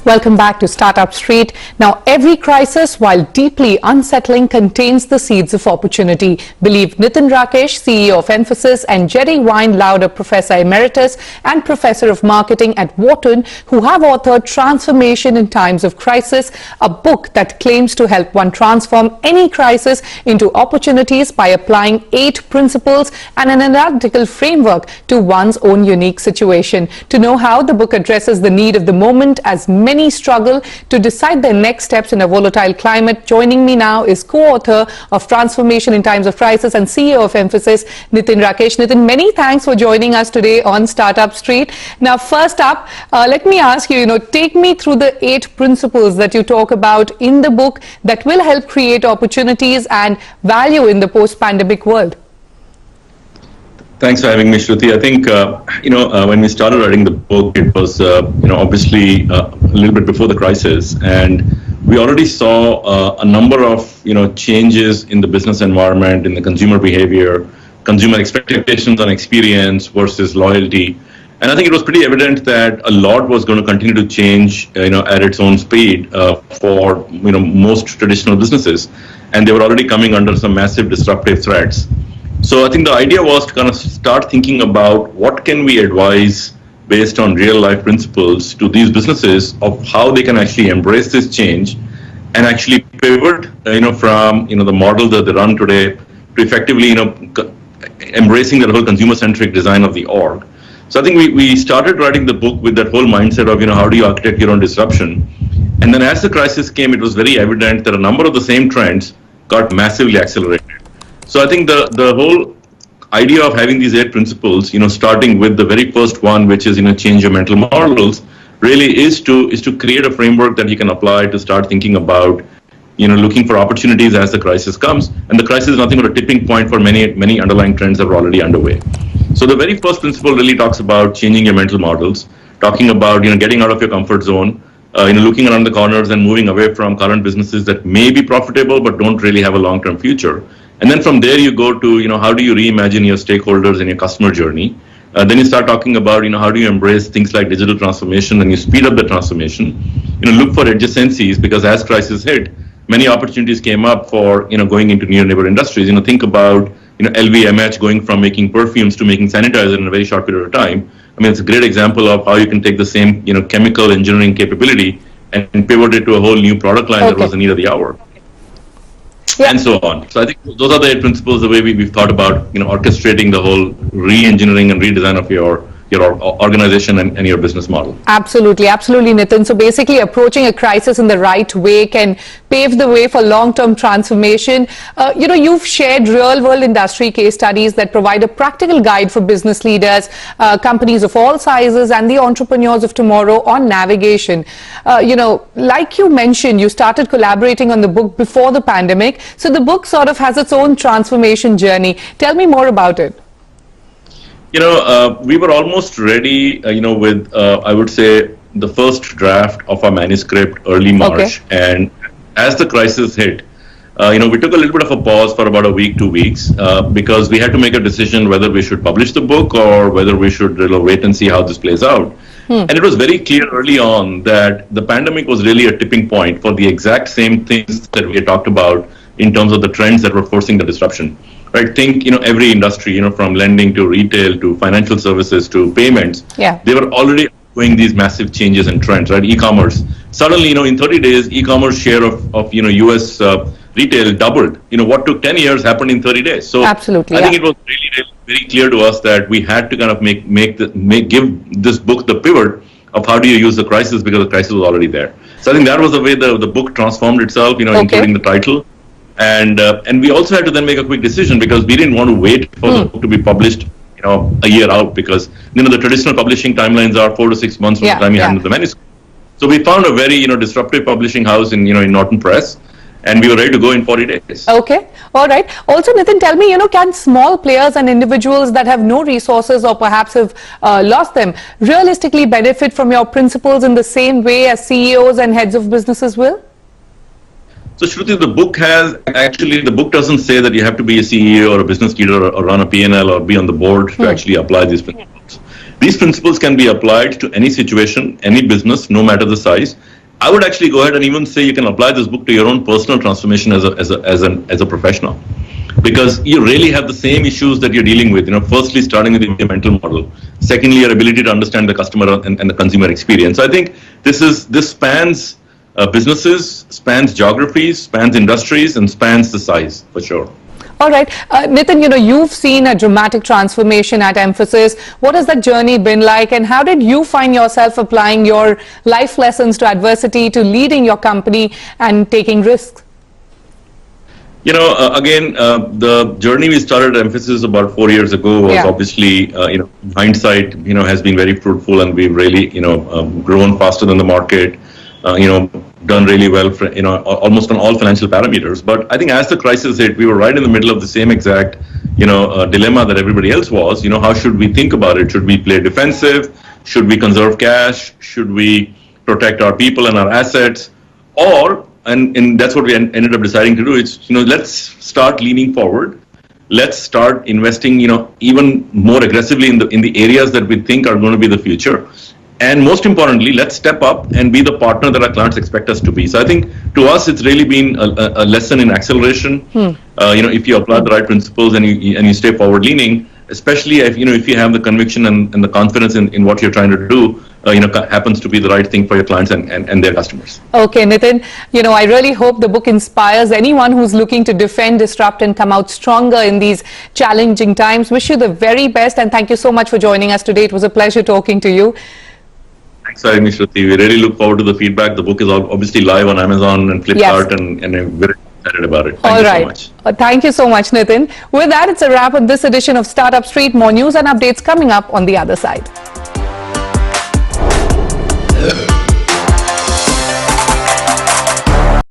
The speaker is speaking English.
Welcome back to Startup Street. Now, every crisis, while deeply unsettling, contains the seeds of opportunity. Believe Nitin, Rakesh, CEO of Mphasis, and Jerry Wine-Lauder, Professor Emeritus and Professor of Marketing at Wharton, who have authored Transformation in Times of Crisis, a book that claims to help one transform any crisis into opportunities by applying 8 principles and an analytical framework to one's own unique situation. To know how the book addresses the need of the moment as many struggle to decide their next steps in a volatile climate. Joining me now is co-author of Transformation in Times of Crisis and CEO of Mphasis, Nitin Rakesh. Nitin, many thanks for joining us today on Startup Street. Now, first up, let me ask you, take me through the 8 principles that you talk about in the book that will help create opportunities and value in the post-pandemic world. Thanks for having me, Shruti. I think, when we started writing the book, it was, obviously a little bit before the crisis. And we already saw a number of, changes in the business environment, in the consumer behavior, consumer expectations on experience versus loyalty. And I think it was pretty evident that a lot was going to continue to change, at its own speed for, most traditional businesses. And they were already coming under some massive disruptive threats. So I think the idea was to kind of start thinking about what can we advise based on real life principles to these businesses of how they can actually embrace this change and actually pivot, from, the model that they run today to effectively, embracing that whole consumer-centric design of the org. So I think we started writing the book with that whole mindset of, how do you architect your own disruption? And then as the crisis came, it was very evident that a number of the same trends got massively accelerated. So I think the whole idea of having these 8 principles, starting with the very first one, which is, change your mental models, really is to create a framework that you can apply to start thinking about, looking for opportunities as the crisis comes. And the crisis is nothing but a tipping point for many underlying trends that are already underway. So the very first principle really talks about changing your mental models, talking about, getting out of your comfort zone, looking around the corners and moving away from current businesses that may be profitable but don't really have a long-term future. And then from there you go to, how do you reimagine your stakeholders and your customer journey? Then you start talking about, how do you embrace things like digital transformation and you speed up the transformation? Look for adjacencies because as crisis hit, many opportunities came up for, going into near neighbor industries. Think about, LVMH going from making perfumes to making sanitizer in a very short period of time. I mean, it's a great example of how you can take the same, chemical engineering capability and pivot it to a whole new product line that was the need of the hour. And so on. So I think those are the 8 principles, the way we've thought about, orchestrating the whole re-engineering and redesign of your organization and your business model. Absolutely, Nitin. So basically approaching a crisis in the right way can pave the way for long-term transformation. You've shared real-world industry case studies that provide a practical guide for business leaders, companies of all sizes and the entrepreneurs of tomorrow on navigation. Like you mentioned, you started collaborating on the book before the pandemic. So the book sort of has its own transformation journey. Tell me more about it. We were almost ready, with, I would say, the first draft of our manuscript early March. Okay. And as the crisis hit, we took a little bit of a pause for about a week, 2 weeks, because we had to make a decision whether we should publish the book or whether we should wait and see how this plays out. And it was very clear early on that the pandemic was really a tipping point for the exact same things that we had talked about in terms of the trends that were forcing the disruption. Right, think, every industry, from lending to retail to financial services to payments, they were already doing these massive changes and trends, right? E-commerce. Suddenly, in 30 days, e-commerce share of US retail doubled. What took 10 years happened in 30 days. So absolutely, I think it was really very clear to us that we had to kind of give this book the pivot of how do you use the crisis because the crisis was already there. So I think that was the way the book transformed itself, including the title. And we also had to then make a quick decision because we didn't want to wait for the book to be published, a year out because, the traditional publishing timelines are 4 to 6 months from the time you handle the manuscript. So we found a very, disruptive publishing house in Norton Press, and we were ready to go in 40 days. Okay. All right. Also, Nitin, tell me, can small players and individuals that have no resources or perhaps have lost them realistically benefit from your principles in the same way as CEOs and heads of businesses will? So Shruti, the book doesn't say that you have to be a CEO or a business leader or run a P&L or be on the board to actually apply these principles. These principles can be applied to any situation, any business, no matter the size. I would actually go ahead and even say you can apply this book to your own personal transformation as a professional, because you really have the same issues that you're dealing with. Firstly, starting with your mental model. Secondly, your ability to understand the customer and the consumer experience. So I think this spans businesses, spans geographies, spans industries, and spans the size for sure. All right. Nitin, you've seen a dramatic transformation at Mphasis. What has that journey been like, and how did you find yourself applying your life lessons to adversity, to leading your company and taking risks? Again, the journey we started at Mphasis about 4 years ago was obviously, hindsight, has been very fruitful, and we've really, grown faster than the market, done really well for, almost on all financial parameters. But I think as the crisis hit, we were right in the middle of the same exact, dilemma that everybody else was. How should we think about it? Should we play defensive? Should we conserve cash? Should we protect our people and our assets? Or, and that's what we ended up deciding to do. It's, let's start leaning forward. Let's start investing, even more aggressively in the areas that we think are going to be the future. And most importantly, let's step up and be the partner that our clients expect us to be. So I think to us, it's really been a lesson in acceleration. If you apply the right principles and you stay forward leaning, especially if you have the conviction and the confidence in what you're trying to do, happens to be the right thing for your clients and their customers. Okay, Nitin, I really hope the book inspires anyone who's looking to defend, disrupt, and come out stronger in these challenging times. Wish you the very best, and thank you so much for joining us today. It was a pleasure talking to you. Thanks, Shruti. We really look forward to the feedback. The book is obviously live on Amazon and Flipkart, and I'm very excited about it. Thank you so much. Thank you so much, Nitin. With that, it's a wrap on this edition of Startup Street. More news and updates coming up on the other side.